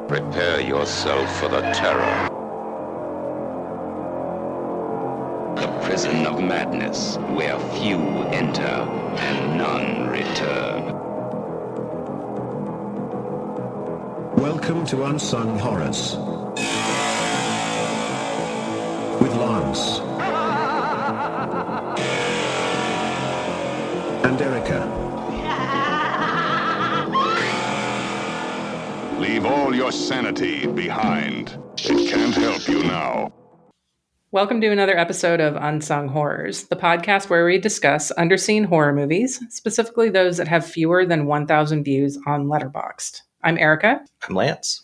Prepare yourself for the terror. The prison of madness, where few enter and none return. Welcome to Unsung Horrors. With Lance. And Erica. Leave all your sanity behind. It can't help you now. Welcome to another episode of Unsung Horrors, the podcast where we discuss underseen horror movies, specifically those that have fewer than 1,000 views on Letterboxd. I'm Erica. I'm Lance.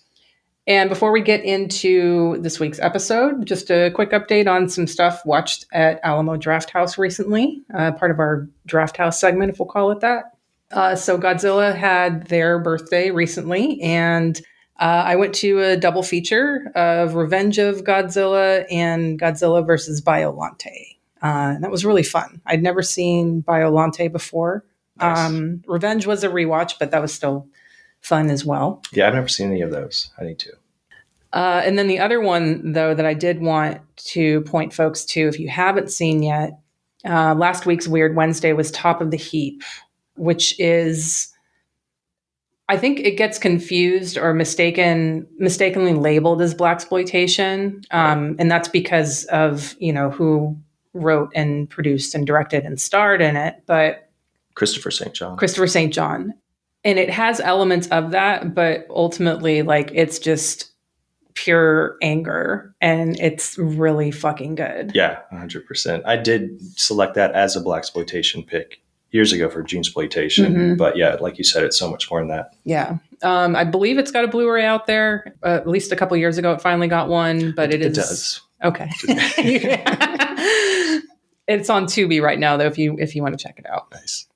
And before we get into this week's episode, just a quick update on some stuff watched at Alamo Drafthouse recently, part of our Drafthouse segment, if we'll call it that. So Godzilla had their birthday recently, and I went to a double feature of Revenge of Godzilla and Godzilla vs. Biollante. And that was really fun. I'd never seen Biollante before. Nice. Revenge was a rewatch, but that was still fun as well. Yeah, I've never seen any of those. I need to. And then the other one, though, that I did want to point folks to, if you haven't seen yet, last week's Weird Wednesday was Top of the Heap, which is, I think it gets confused or mistakenly labeled as blaxploitation. And that's because of, who wrote and produced and directed and starred in it. But Christopher St. John. And it has elements of that, but ultimately, it's just pure anger, and it's really fucking good. Yeah, 100%. I did select that as a blaxploitation pick years ago for Genesploitation, but yeah, like you said, it's so much more than that. Yeah. I believe it's got a Blu-ray out there. At least a couple years ago, it finally got one, but it does. Okay. It's on Tubi right now, though, if you want to check it out. Nice.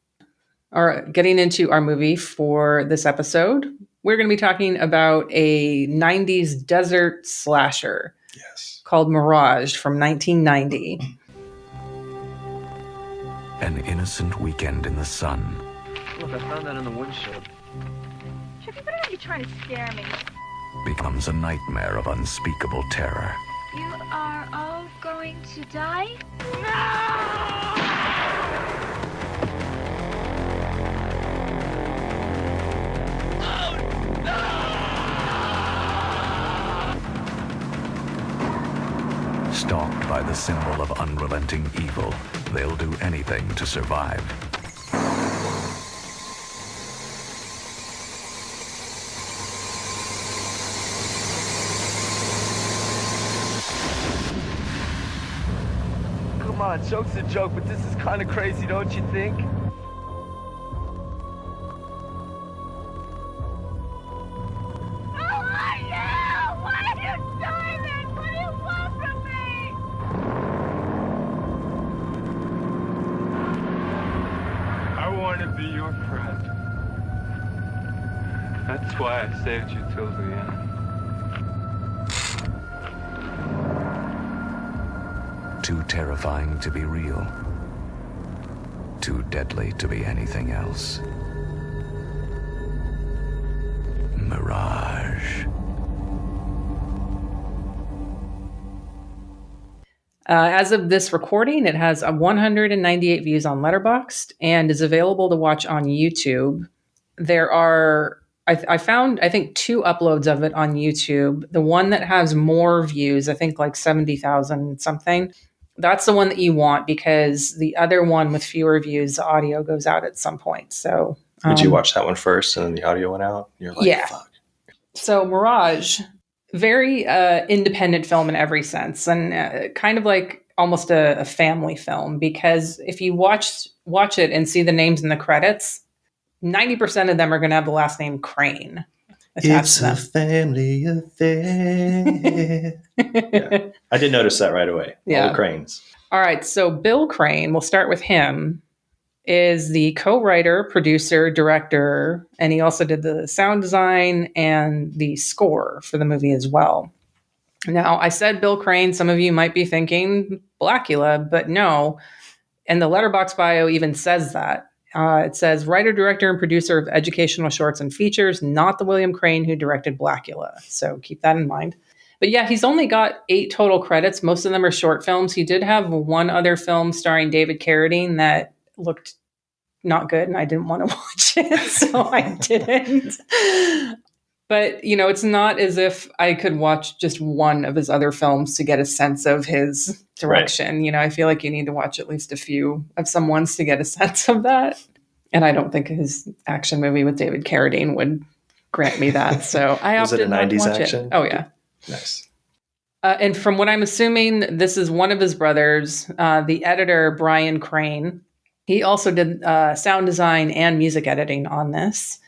All right, getting into our movie for this episode, we're going to be talking about a 90s desert slasher called Mirage from 1990. An innocent weekend in the sun. Look, I found that in the windshield. Chip, you better not be trying to scare me. Becomes a nightmare of unspeakable terror. You are all going to die? Stalked by the symbol of unrelenting evil, they'll do anything to survive. Come on, joke's a joke, but this is kind of crazy, don't you think? Be your friend. That's why I saved you till the end. Too terrifying to be real. Too deadly to be anything else. Mirage. As of this recording, it has 198 views on Letterboxd and is available to watch on YouTube. There are, I found, I think, 2 uploads of it on YouTube. The one that has more views, I think 70,000 something, that's the one that you want, because the other one with fewer views, the audio goes out at some point. So, did you watch that one first and then the audio went out? You're like, yeah. Fuck. So Mirage, very independent film in every sense, and kind of like almost a family film, because if you watch it and see the names in the credits, 90% of them are going to have the last name Crane attached It's to them. a family affair. Yeah. I did notice that right away. Yeah. All the Cranes. All right, so Bill Crane, we'll start with him, is the co-writer, producer, director, and he also did the sound design and the score for the movie as well. Now, I said Bill Crane. Some of you might be thinking Blackula, but no. And the Letterboxd bio even says that. It says writer, director, and producer of educational shorts and features, not the William Crane who directed Blackula. So keep that in mind. But yeah, he's only got 8 total credits. Most of them are short films. He did have one other film starring David Carradine that looked not good, and I didn't want to watch it, so I didn't. But, it's not as if I could watch just one of his other films to get a sense of his direction. Right. I feel like you need to watch at least a few of some ones to get a sense of that. And I don't think his action movie with David Carradine would grant me that. So I opted not to watch action? It. Oh, yeah. Nice. And from what I'm assuming, this is one of his brothers, the editor, Brian Crane. He also did sound design and music editing on this.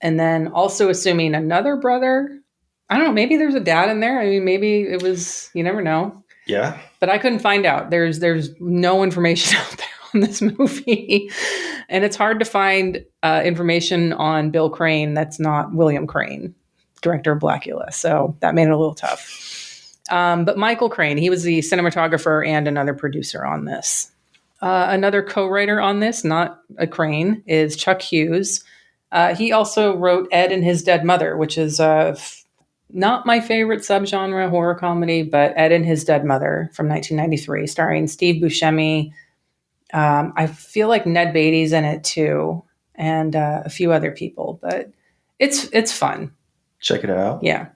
And then also assuming another brother. I don't know, maybe there's a dad in there. I mean, maybe it was, you never know. Yeah. But I couldn't find out. There's no information out there on this movie. And it's hard to find information on Bill Crane that's not William Crane, director of Blackula. So that made it a little tough. But Michael Crane, he was the cinematographer and another producer on this. Another co-writer on this, not a Crane, is Chuck Hughes. He also wrote Ed and His Dead Mother, which is not my favorite subgenre horror comedy, but Ed and His Dead Mother from 1993, starring Steve Buscemi. I feel like Ned Beatty's in it too, and a few other people, but it's fun. Check it out. Yeah.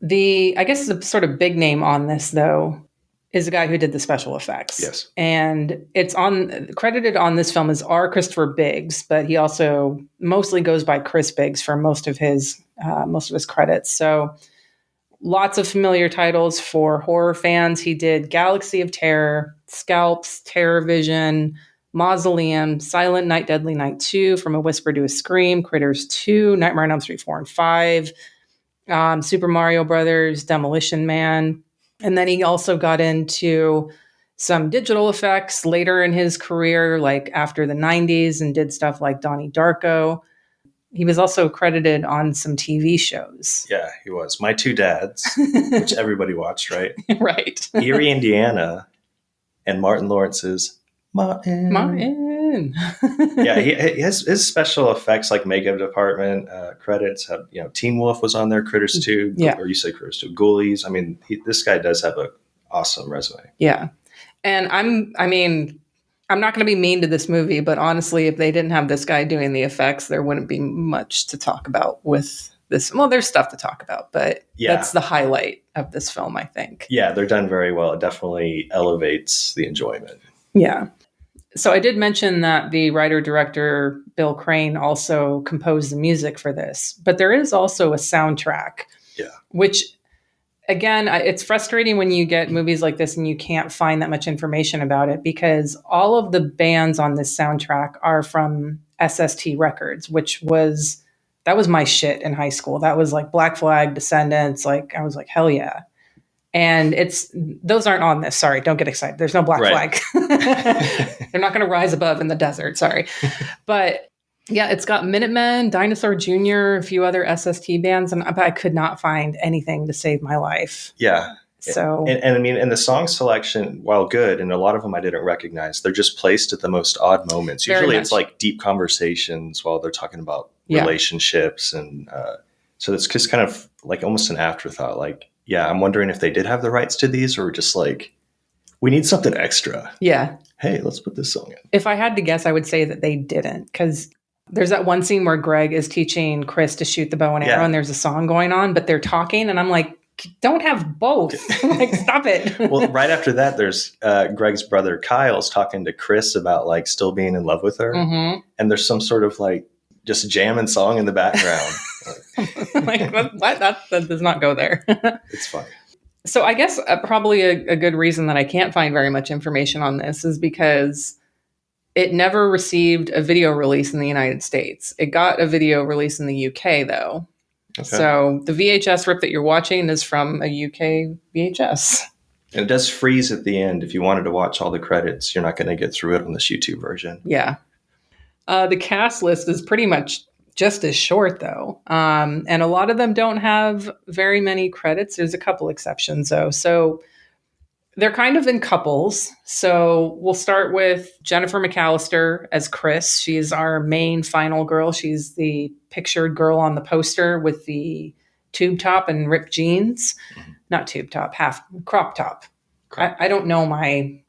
I guess the sort of big name on this, though, is the guy who did the special effects. Yes. And it's credited on this film as R. Christopher Biggs, but he also mostly goes by Chris Biggs for most of his credits. So lots of familiar titles for horror fans. He did Galaxy of Terror, Scalps, Terror Vision, Mausoleum, Silent Night, Deadly Night 2, From a Whisper to a Scream, Critters 2, Nightmare on Elm Street 4 and 5, Super Mario Brothers, Demolition Man. And then he also got into some digital effects later in his career, like after the 90s, and did stuff like Donnie Darko. He was also credited on some TV shows. Yeah, he was. My Two Dads, which everybody watched, right? Right. Erie, Indiana, and Martin Lawrence's Martin. Yeah, he has his special effects, like makeup department credits. Have, Teen Wolf was on there, Critters 2, yeah. Or you say Critters 2, Ghoulies. I mean, this guy does have an awesome resume. Yeah. And I'm not going to be mean to this movie, but honestly, if they didn't have this guy doing the effects, there wouldn't be much to talk about with this. Well, there's stuff to talk about, but that's the highlight of this film, I think. Yeah, they're done very well. It definitely elevates the enjoyment. Yeah. So I did mention that the writer-director Bill Crane also composed the music for this, but there is also a soundtrack. Yeah. Which, again, it's frustrating when you get movies like this and you can't find that much information about it, because all of the bands on this soundtrack are from SST Records, that was my shit in high school. That was like Black Flag, Descendants. Like, I was like, hell yeah. And those aren't on this. Sorry, don't get excited. There's no Black Flag. They're not going to rise above in the desert. Sorry. But yeah, it's got Minutemen, Dinosaur Jr., a few other SST bands, and I could not find anything to save my life. Yeah. So, and I mean, and the song selection, while good, and a lot of them I didn't recognize, they're just placed at the most odd moments. Usually it's like deep conversations while they're talking about relationships. And so it's just kind of like almost an afterthought. Like, yeah, I'm wondering if they did have the rights to these, or just like, we need something extra. Yeah. Hey, let's put this song in. If I had to guess, I would say that they didn't, because there's that one scene where Greg is teaching Chris to shoot the bow and arrow, and there's a song going on, but they're talking, and I'm like, don't have both. Like, stop it. Well, right after that, there's Greg's brother Kyle's talking to Chris about like still being in love with her, and there's some sort of like just jamming song in the background. Like, what? That does not go there. It's fine. So I guess probably a good reason that I can't find very much information on this is because it never received a video release in the United States. It got a video release in the UK, though. Okay. So the VHS rip that you're watching is from a UK VHS. And it does freeze at the end. If you wanted to watch all the credits, you're not going to get through it on this YouTube version. Yeah. The cast list is pretty much just as short, though. And a lot of them don't have very many credits. There's a couple exceptions, though. So They're kind of in couples. So we'll start with Jennifer McAllister as Chris. She's our main final girl. She's the pictured girl on the poster with the tube top and ripped jeans. Not tube top, half crop top. I don't know my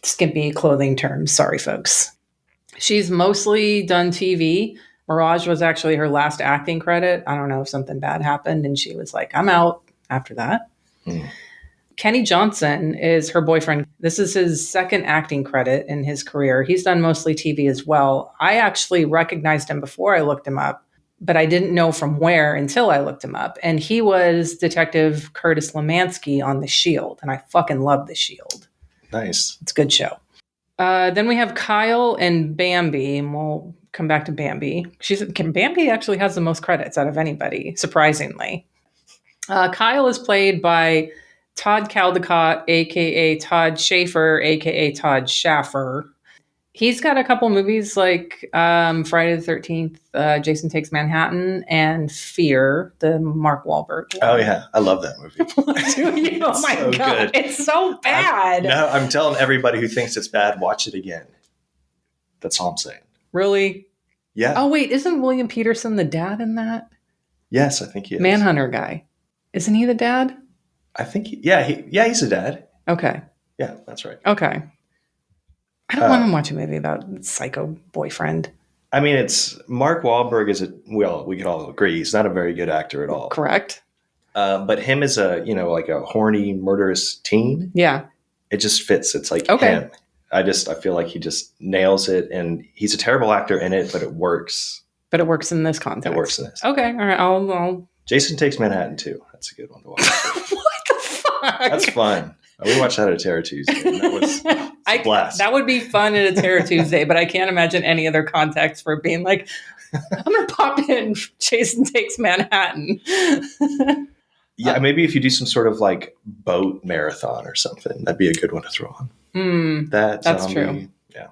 skimpy clothing terms. Sorry, folks. She's mostly done TV. Mirage was actually her last acting credit. I don't know if something bad happened and she was like, I'm out after that. Kenny Johnson is her boyfriend. This is his second acting credit in his career. He's done mostly TV as well. I actually recognized him before I looked him up, but I didn't know from where until I looked him up. And he was Detective Curtis Lemansky on The Shield, and I fucking love The Shield. Nice. It's a good show. Then we have Kyle and Bambi, and we'll come back to Bambi. Bambi actually has the most credits out of anybody, surprisingly. Kyle is played by Todd Caldecott, a.k.a. Todd Schaefer, a.k.a. Todd Schaffer. He's got a couple movies like Friday the 13th, Jason Takes Manhattan, and Fear, the Mark Wahlberg one. Oh, yeah. I love that movie. Oh, my God. Good. It's so bad. I'm telling everybody who thinks it's bad, watch it again. That's all I'm saying. Really? Yeah. Oh, wait. Isn't William Peterson the dad in that? Yes, I think he is. Manhunter guy. Isn't he the dad? I think, he's a dad. Okay. Yeah, that's right. Okay. I don't want to watch a movie about psycho boyfriend. I mean, it's Mark Wahlberg we could all agree he's not a very good actor at all. Correct. But him as like a horny, murderous teen. Yeah. It just fits. It's like him. I feel like he just nails it, and he's a terrible actor in it, but it works. But it works in this context. It works in this. Okay. All right. I'll... Jason Takes Manhattan too. That's a good one to watch. What the fuck? That's fun. We watched that at a Terror Tuesday. And that was a blast. That would be fun at a Terror Tuesday, but I can't imagine any other context for being like, I'm going to pop in Jason Takes Manhattan. Yeah, maybe if you do some sort of like boat marathon or something, that'd be a good one to throw on. That's true. Yeah.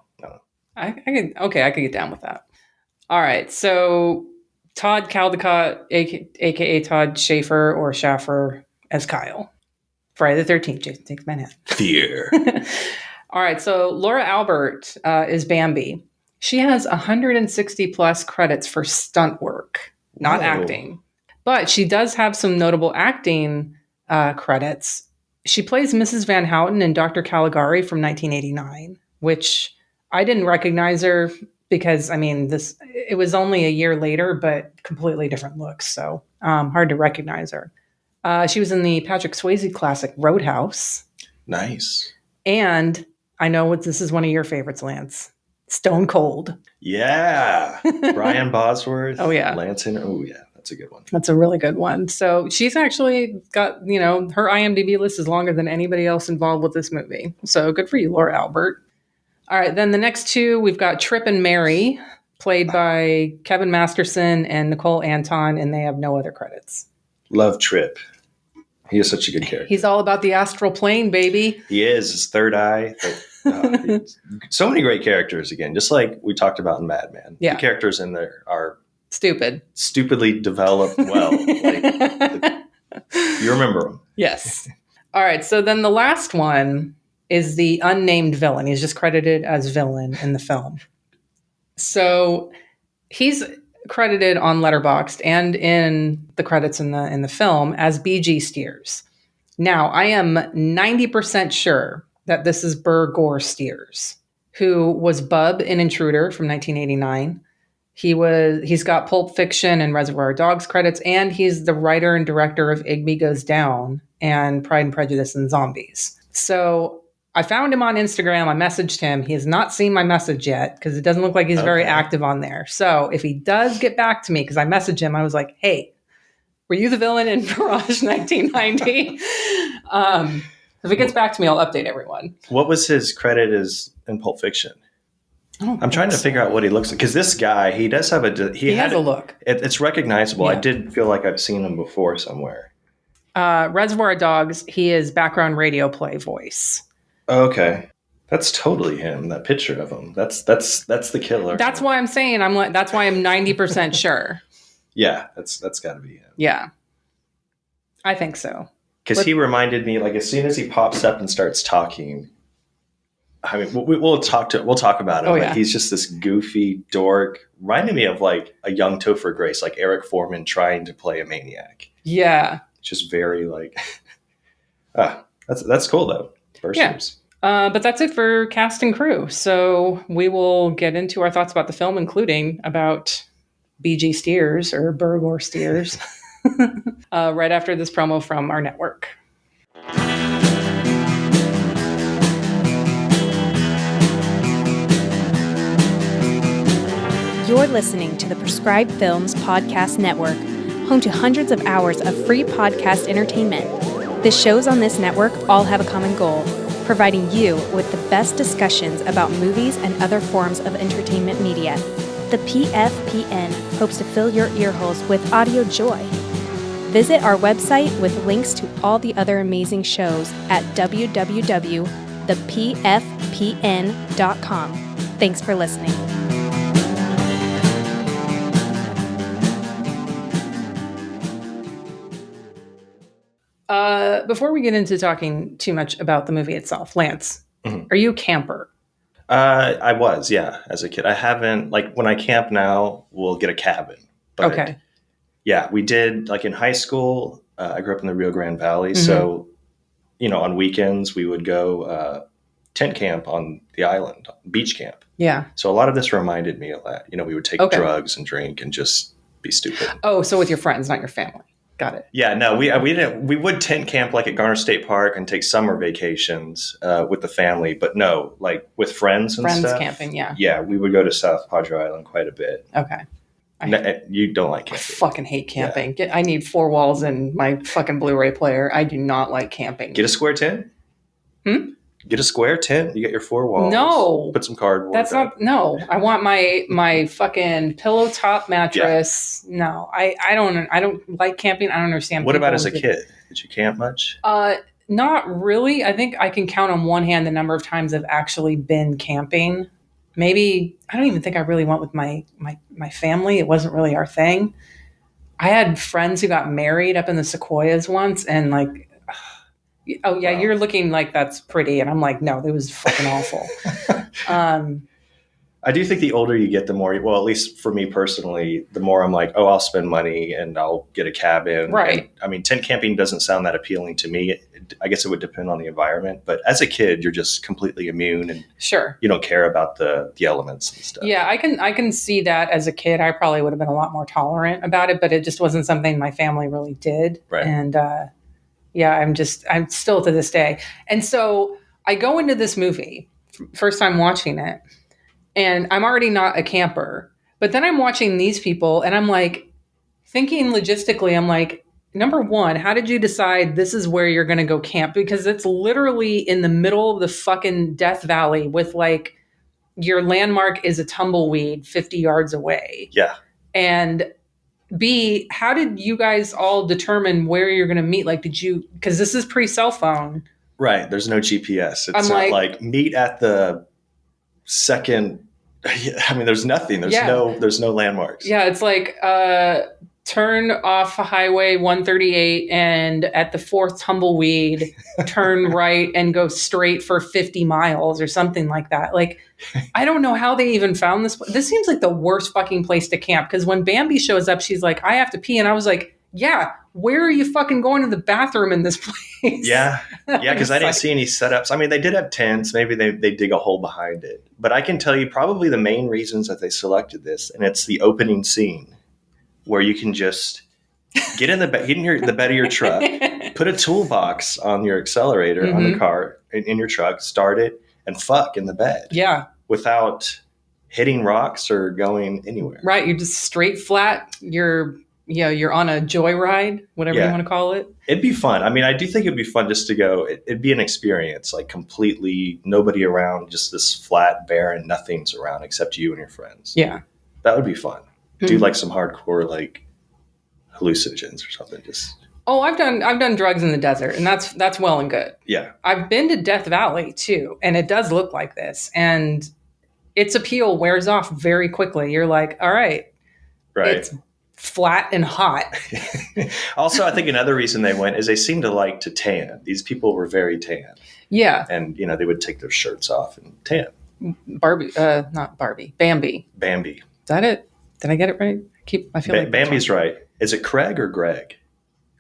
I could get down with that. All right. So Todd Caldecott, aka Todd Schaefer or Schaffer as Kyle. Friday the 13th, Jason Takes Manhattan. Fear. All right. So Laura Albert is Bambi. She has 160 plus credits for stunt work, not acting. But she does have some notable acting credits. She plays Mrs. Van Houten in Dr. Caligari from 1989, which I didn't recognize her because, it was only a year later, but completely different looks. So hard to recognize her. She was in the Patrick Swayze classic Roadhouse. Nice. And I know this is one of your favorites, Lance. Stone Cold. Yeah. Brian Bosworth. Oh, yeah. Lance Henry. Oh, yeah. That's a good one. That's a really good one. So she's actually got, her IMDb list is longer than anybody else involved with this movie. So good for you, Laura Albert. All right. Then the next two, we've got Trip and Mary, played by Kevin Masterson and Nicole Anton, and they have no other credits. Love Trip. He is such a good character. He's all about the astral plane, baby. He is. His third eye. So many great characters, again, just like we talked about in Mad Men. Yeah. The characters in there are stupidly developed well. You remember them. Yes. All right. So then the last one is the unnamed villain. He's just credited as villain in the film. So he's credited on Letterboxd and in the credits in the film as BG Steers. Now, I am 90% sure that this is Burr Gore Steers, who was Bub in Intruder from 1989. He's got Pulp Fiction and Reservoir Dogs credits, and he's the writer and director of Igby Goes Down and Pride and Prejudice and Zombies. So I found him on Instagram. I messaged him. He has not seen my message yet because it doesn't look like he's very active on there. So if he does get back to me, because I messaged him, I was like, hey, were you the villain in Mirage 1990? If he gets back to me, I'll update everyone. What was his credit as in Pulp Fiction? I'm trying to figure out what he looks like. Because this guy, he does have he has a look. It's recognizable. Yeah. I did feel like I've seen him before somewhere. Reservoir Dogs, he is background radio play voice. Okay. That's totally him, that picture of him. That's the killer. That's why I'm saying that's why I'm 90% sure. Yeah, that's got to be him. Yeah. I think so. Because he reminded me, like, as soon as he pops up and starts talking, I mean, we'll talk about him. Oh, but yeah. He's just this goofy dork, reminding me of like a young Topher Grace, like Eric Foreman trying to play a maniac. Yeah, just very like, that's cool though. First years. But that's it for cast and crew. So we will get into our thoughts about the film, including about BG Steers or Burgor Steers, right after this promo from our network. You're listening to the Prescribed Films Podcast Network, home to hundreds of hours of free podcast entertainment. The shows on this network all have a common goal: providing you with the best discussions about movies and other forms of entertainment media. The PFPN hopes to fill your earholes with audio joy. Visit our website with links to all the other amazing shows at www.thepfpn.com. Thanks for listening. Before we get into talking too much about the movie itself, Lance, are you a camper? I was, yeah, as a kid. I haven't, like, when I camp now, we'll get a cabin. But okay. Yeah, we did, like, in high school. I grew up in the Rio Grande Valley. So, on weekends, we would go tent camp on the island, beach camp. Yeah. So a lot of this reminded me of that. We would take drugs and drink and just be stupid. Oh, so with your friends, not your family. Got it. Yeah, no, we didn't. We would tent camp like at Garner State Park and take summer vacations with the family, but no, like with friends and stuff. Friends camping, yeah. Yeah, we would go to South Padre Island quite a bit. Okay. You don't like camping. I fucking hate camping. Yeah. I need 4 walls and my fucking Blu-ray player. I do not like camping. Get a square tent. Get a square tent. You get your 4 walls. No. Put some cardboard. That's not. No. I want my fucking pillow top mattress. Yeah. No. I don't like camping. I don't understand. What about as a kid? Did you camp much? Not really. I think I can count on one hand the number of times I've actually been camping. Maybe I don't even think I really went with my family. It wasn't really our thing. I had friends who got married up in the Sequoias once, and like, oh yeah, wow. You're looking like that's pretty, and I'm like, no, it was fucking awful. I do think the older you get, the more, well, at least for me personally, the more I'm like, oh, I'll spend money and I'll get a cabin. Right. And, I mean, tent camping doesn't sound that appealing to me. I guess it would depend on the environment. But as a kid, you're just completely immune and sure, you don't care about the elements and stuff. Yeah, I can see that as a kid. I probably would have been a lot more tolerant about it, but it just wasn't something my family really did. Right. And yeah, I'm still to this day. And so I go into this movie, first time watching it, and I'm already not a camper. But then I'm watching these people and I'm like, thinking logistically, I'm like, number one, how did you decide this is where you're going to go camp? Because it's literally in the middle of the fucking Death Valley with like your landmark is a tumbleweed 50 yards away. Yeah. And B, how did you guys all determine where you're going to meet? Like, because this is pre-cell phone. Right. There's no GPS. It's not like meet at the second. I mean, there's nothing. There's no landmarks. Yeah. It's like, turn off Highway 138 and at the 4th tumbleweed, turn right and go straight for 50 miles or something like that. Like, I don't know how they even found this. This seems like the worst fucking place to camp. Because when Bambi shows up, she's like, I have to pee. And I was like, yeah, where are you fucking going to the bathroom in this place? Yeah. Yeah. Because I didn't see any setups. I mean, they did have tents. Maybe they dig a hole behind it. But I can tell you probably the main reasons that they selected this. And it's the opening scene, where you can just get in the bed of your truck, put a toolbox on your accelerator on the car in your truck, start it, and fuck in the bed. Yeah. Without hitting rocks or going anywhere. Right. You're just straight flat. You're on a joyride, whatever you want to call it. It'd be fun. I mean, I do think it'd be fun just to go. It'd be an experience, like completely nobody around, just this flat, barren, nothing's around except you and your friends. Yeah. That would be fun. Do like some hardcore like hallucinogens or something. I've done drugs in the desert, and that's well and good. Yeah. I've been to Death Valley too, and it does look like this, and its appeal wears off very quickly. You're like, all right. It's flat and hot. Also, I think another reason they went is they seemed to like to tan. These people were very tan. Yeah. And, they would take their shirts off and tan. Not Barbie. Bambi. Bambi. Is that it? Did I get it right? I feel like Bambi's right. Is it Craig or Greg?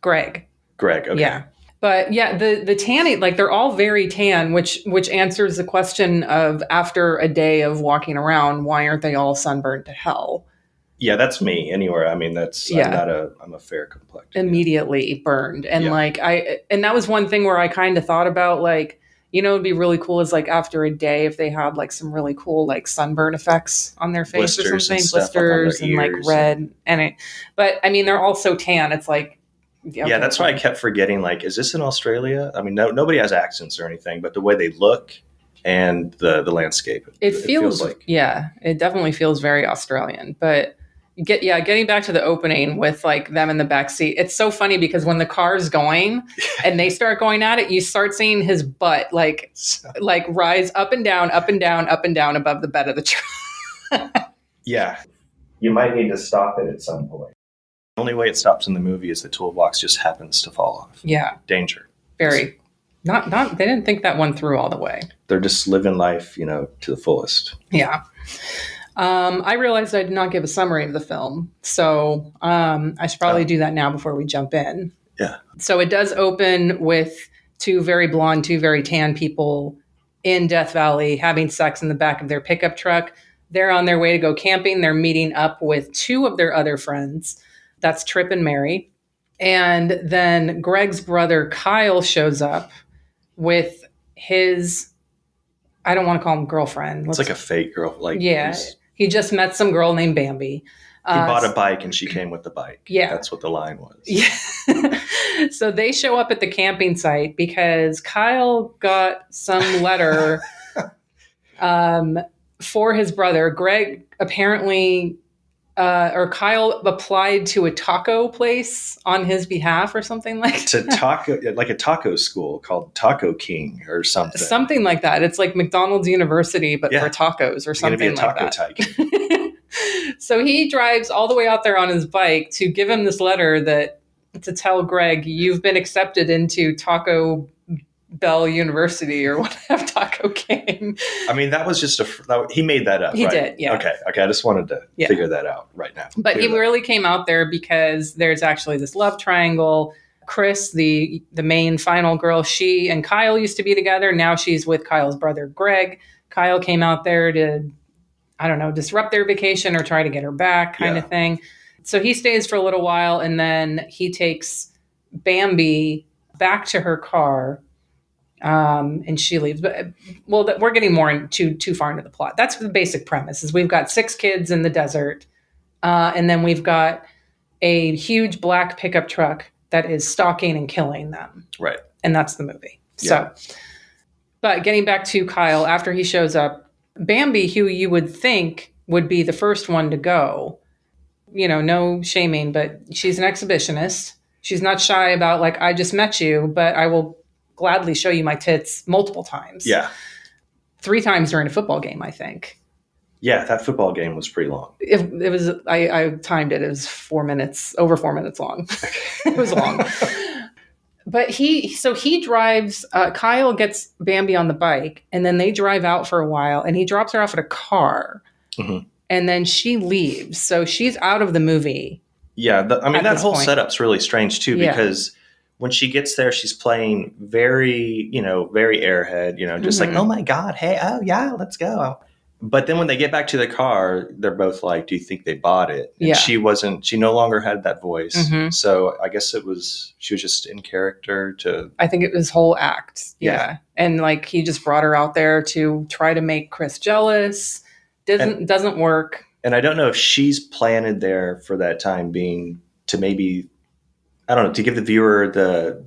Greg. Greg, okay. Yeah. But yeah, the tanning, like they're all very tan, which answers the question of after a day of walking around, why aren't they all sunburned to hell? Yeah, that's me anywhere. I mean, I'm a fair complexion. Immediately burned. And and that was one thing where I kind of thought about like, it'd be really cool is like after a day, if they had like some really cool like sunburn effects on their face or something, blisters and like red but I mean, they're all so tan. It's like, yeah, that's why I kept forgetting, like, is this in Australia? I mean, nobody has accents or anything, but the way they look and the landscape, it feels like, yeah, it definitely feels very Australian, but getting back to the opening with like them in the back seat, it's so funny because when the car's going and they start going at it, you start seeing his butt like rise up and down, up and down, up and down above the bed of the truck. Yeah. You might need to stop it at some point. The only way it stops in the movie is the toolbox just happens to fall off. Yeah. Danger. Very. Not they didn't think that one through all the way. They're just living life, to the fullest. Yeah. I realized I did not give a summary of the film, so I should probably do that now before we jump in. Yeah. So it does open with two very blonde, two very tan people in Death Valley having sex in the back of their pickup truck. They're on their way to go camping. They're meeting up with two of their other friends. That's Trip and Mary. And then Greg's brother, Kyle, shows up with his, I don't want to call him girlfriend. It's like a fake girl. He just met some girl named Bambi. He bought a bike and she came with the bike. Yeah. That's what the line was. Yeah. So they show up at the camping site because Kyle got some letter for his brother. Greg apparently, or Kyle applied to a taco place on his behalf or something like that. Like a taco school called Taco King or something. Something like that. It's like McDonald's University, but for tacos or something like that. Tycoon. So he drives all the way out there on his bike to give him this letter to tell Greg, you've been accepted into Taco Bell University or whatever, Taco King. I mean, that was just he made that up. He right? did, yeah. Okay. I just wanted to figure that out right now. But he really came out there because there's actually this love triangle. Chris, the main final girl, she and Kyle used to be together. Now she's with Kyle's brother, Greg. Kyle came out there to, I don't know, disrupt their vacation or try to get her back kind of thing. So he stays for a little while and then he takes Bambi back to her car. And she leaves. But we're getting more too far into the plot. That's the basic premise. Is we've got 6 kids in the desert, and then we've got a huge black pickup truck that is stalking and killing them. Right. And that's the movie. Yeah. So, but getting back to Kyle, after he shows up, Bambi, who you would think would be the first one to go, no shaming, but she's an exhibitionist. She's not shy about like, I just met you, but I will gladly show you my tits multiple times. Yeah. 3 times during a football game, I think. Yeah, that football game was pretty long. It was, I timed it. It was 4 minutes, over 4 minutes long. It was long. But he drives, Kyle gets Bambi on the bike and then they drive out for a while and he drops her off at a car. Mm-hmm. And then she leaves. So she's out of the movie. Yeah. That whole setup's really strange too, because when she gets there, she's playing very, very airhead, just like, oh my God, hey, oh yeah, let's go. But then when they get back to the car, they're both like, do you think they bought it? And she no longer had that voice. Mm-hmm. So I guess she was just in character I think it was whole act. Yeah. And like, he just brought her out there to try to make Chris jealous. Doesn't work. And I don't know if she's planted there for that time being to maybe, I don't know, to give the viewer the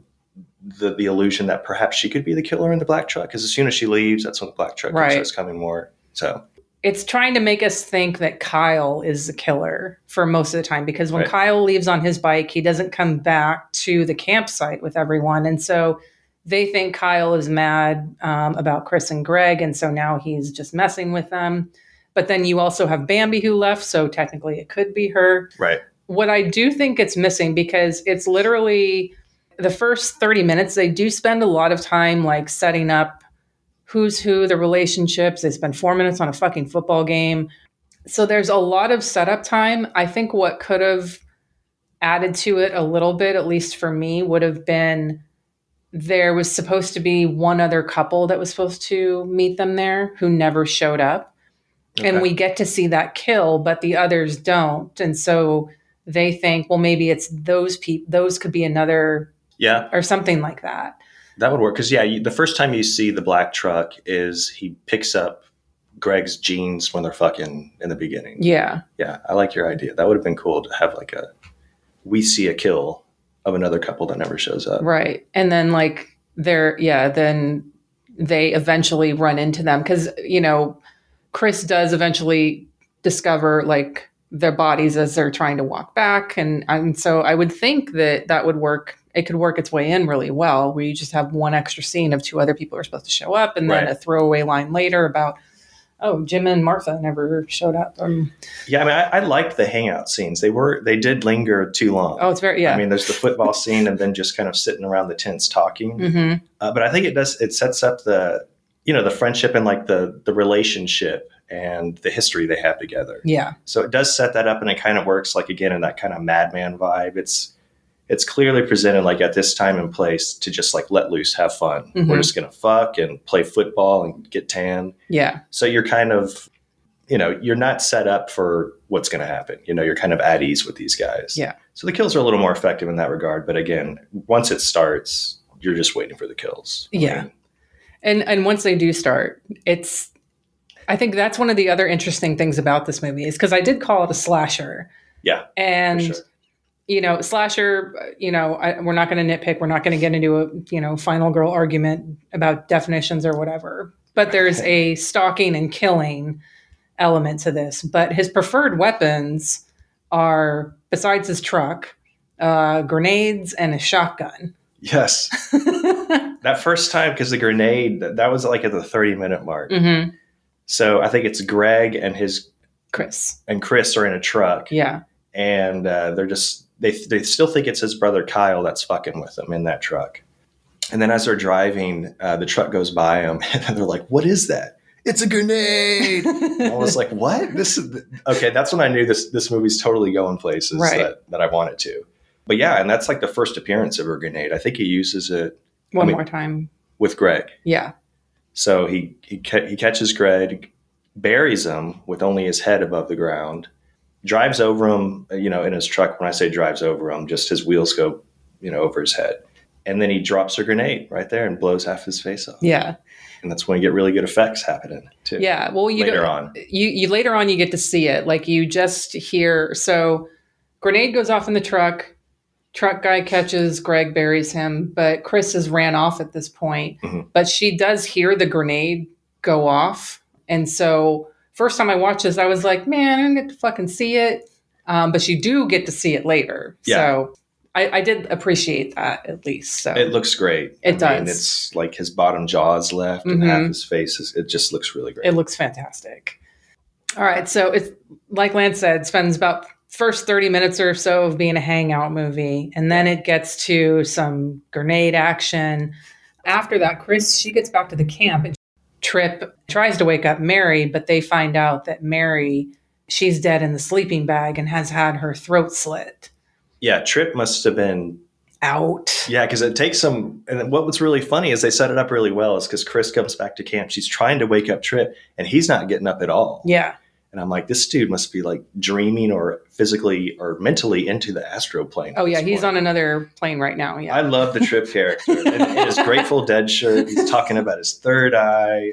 illusion that perhaps she could be the killer in the black truck. Because as soon as she leaves, that's when the black truck starts coming more. So it's trying to make us think that Kyle is the killer for most of the time. Because when Kyle leaves on his bike, he doesn't come back to the campsite with everyone. And so they think Kyle is mad about Chris and Greg. And so now he's just messing with them. But then you also have Bambi who left. So technically it could be her. Right. what I do think it's missing, because it's literally the first 30 minutes, they do spend a lot of time like setting up who's who, the relationships. They spend 4 minutes on a fucking football game. So there's a lot of setup time. I think what could have added to it a little bit, at least for me, would have been there was supposed to be one other couple that was supposed to meet them there who never showed up. Okay. And we get to see that kill, but the others don't. And so they think, well, maybe it's those people. Those could be another, or something like that. That would work. Because, the first time you see the black truck is he picks up Greg's jeans when they're fucking in the beginning. Yeah. Yeah, I like your idea. That would have been cool to have like we see a kill of another couple that never shows up. Right. And then like then they eventually run into them. Because, Chris does eventually discover like their bodies as they're trying to walk back. And so I would think that would work. It could work its way in really well, where you just have one extra scene of two other people who are supposed to show up, and then a throwaway line later about, oh, Jim and Martha never showed up. I liked the hangout scenes. They did linger too long. Oh, it's very, I mean, there's the football scene and then just kind of sitting around the tents talking. Mm-hmm. But I think it sets up the friendship and like the relationship and the history they have together. Yeah. So it does set that up, and it kind of works like, again, in that kind of madman vibe. It's clearly presented like at this time and place to just like let loose, have fun. Mm-hmm. We're just going to fuck and play football and get tan. Yeah. So you're kind of, you're not set up for what's going to happen. You're kind of at ease with these guys. Yeah. So the kills are a little more effective in that regard. But again, once it starts, you're just waiting for the kills. Yeah. And once they do start, I think that's one of the other interesting things about this movie, is because I did call it a slasher. Yeah. And, sure. Slasher, we're not going to nitpick. We're not going to get into a, final girl argument about definitions or whatever. But there's a stalking and killing element to this. But his preferred weapons are, besides his truck, grenades and a shotgun. Yes. That first time, because the grenade, that was like at the 30-minute mark. Mm-hmm. So I think it's Greg and Chris are in a truck. Yeah. And they're just, they still think it's his brother Kyle that's fucking with them in that truck. And then as they're driving, the truck goes by them and they're like, what is that? It's a grenade. I was like, what? Okay. That's when I knew this movie's totally going places that I want it to. But yeah, and that's like the first appearance of a grenade. I think he uses it one more time with Greg. Yeah. So he catches Greg, buries him with only his head above the ground, drives over him, in his truck. When I say drives over him, just his wheels go, over his head. And then he drops a grenade right there and blows half his face off. Yeah. And that's when you get really good effects happening too. Yeah. Well, later on you get to see it. Like you just hear, so grenade goes off in the truck. Truck guy catches Greg, buries him, but Chris has ran off at this point. Mm-hmm. But she does hear the grenade go off. And so first time I watched this, I was like, man, I didn't get to fucking see it. But you do get to see it later. Yeah. So I did appreciate that, at least. So it looks great. It does. It's like his bottom jaw is left and half his face it just looks really great. It looks fantastic. All right. So it's like Lance said, spends about first 30 minutes or so of being a hangout movie. And then it gets to some grenade action. After that, she gets back to the camp, and Trip tries to wake up Mary, but they find out that Mary, she's dead in the sleeping bag and has had her throat slit. Yeah. Trip must have been out. Yeah. Cause it takes some, and what was really funny is they set it up really well, is because Chris comes back to camp. She's trying to wake up Trip and he's not getting up at all. Yeah. And I'm like, this dude must be like dreaming or physically or mentally into the astro plane. Oh yeah, he's on another plane right now. Yeah, I love the Trip character. in his Grateful Dead shirt, he's talking about his third eye.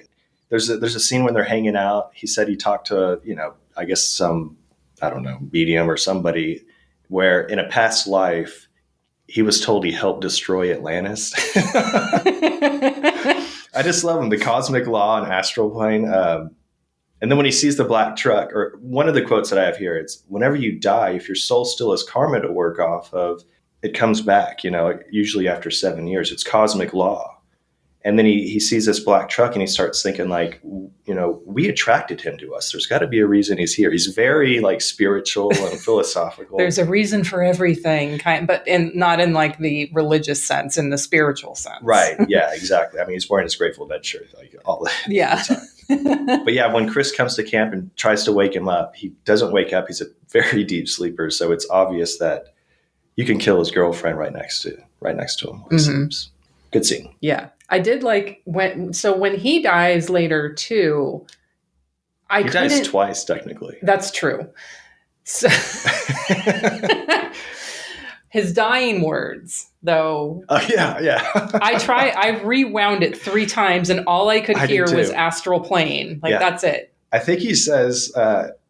There's a scene when they're hanging out. He said he talked to I guess some medium or somebody, where in a past life he was told he helped destroy Atlantis. I just love him. The cosmic law and astral plane. And then when he sees the black truck, or one of the quotes that I have here, it's, whenever you die, if your soul still has karma to work off of, it comes back, usually after 7 years. It's cosmic law. And then he sees this black truck and he starts thinking like, we attracted him to us. There's got to be a reason he's here. He's very like spiritual and philosophical. There's a reason for everything, but not in like the religious sense, in the spiritual sense. Right. Yeah, exactly. I mean, he's wearing his Grateful Dead shirt like all the time. But yeah, when Chris comes to camp and tries to wake him up, he doesn't wake up. He's a very deep sleeper. So it's obvious that you can kill his girlfriend right next to him while he sleeps. Good scene. Yeah. I did like when he dies later too. He dies twice, technically. That's true. So, his dying words, though. Oh, yeah. I rewound it 3 times and all I could hear was astral plane. That's it. I think he says,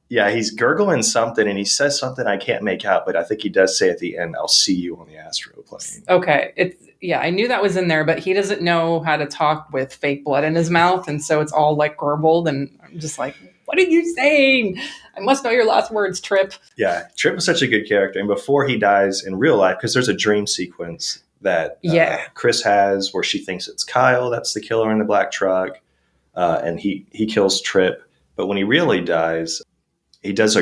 he's gurgling something and he says something I can't make out, but I think he does say at the end, I'll see you on the astral plane. Okay. I knew that was in there, but he doesn't know how to talk with fake blood in his mouth. And so it's all like garbled. And I'm just like, what are you saying? I must know your last words, Trip. Yeah. Trip is such a good character. And before he dies in real life, because there's a dream sequence that Chris has where she thinks it's Kyle that's the killer in the black truck. And he kills Trip. But when he really dies, he does